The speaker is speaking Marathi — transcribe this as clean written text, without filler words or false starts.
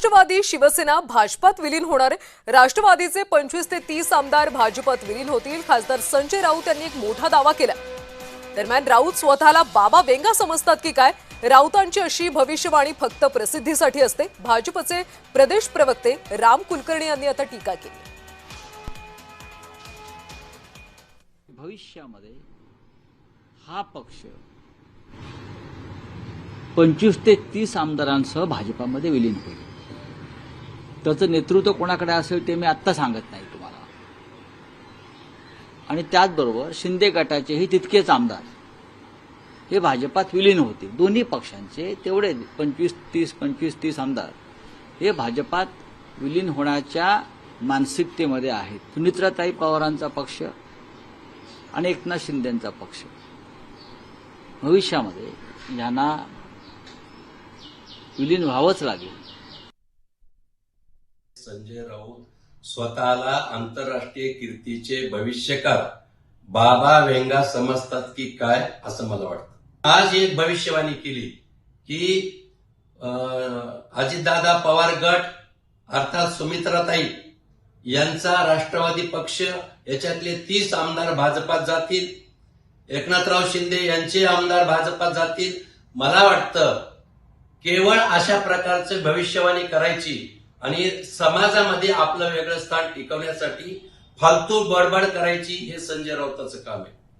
राष्ट्रवादी शिवसेना भाजपात विलीन होणार आहे। राष्ट्रवादीचे 25 ते 30 आमदार भाजपात विलीन होतील। खासदार संजय राऊत यांनी एक मोठा दावा केला। दरम्यान राऊत स्वतःला बाबा वेंगा समजतात की काय? राऊतांची अशी भविष्यवाणी फक्त प्रसिद्धीसाठी असते। भाजपचे प्रदेश प्रवक्ते राम कुलकर्णी यांनी आता टीका केली। भविष्यामध्ये हा पक्ष 25 ते 30 आमदारांसह भाजपामध्ये विलीन होईल। त्याचं नेतृत्व कोणाकडे असेल ते मी आत्ता सांगत नाही तुम्हाला। आणि त्याचबरोबर शिंदे गटाचेही तितकेच आमदार हे भाजपात विलीन होतील। दोन्ही पक्षांचे तेवढे 25-30 आमदार हे भाजपात विलीन होण्याच्या मानसिकतेमध्ये आहेत। सुनित्राताई पवारांचा पक्ष आणि एकनाथ शिंदेंचा पक्ष भविष्यामध्ये यांना विलीन व्हावंच लागेल। संजय राऊत स्वतःला आंतरराष्ट्रीय कीर्तीचे भविष्यकार बाबा वेंगा समजतात की काय असं मला वाटतं। आज एक भविष्यवाणी केली की अजितदादा पवार गट अर्थात सुमित्राताई यांचा राष्ट्रवादी पक्ष याच्यातले 30 आमदार भाजपात जातील, एकनाथराव शिंदे यांचे आमदार भाजपात जातील। मला वाटतं केवळ अशा प्रकारचे भविष्यवाणी करायची आणि समाजामध्ये आपलं वेगळं स्थान टिकवण्यासाठी फालतू बडबड करायची हे संजय राऊतांचं काम आहे।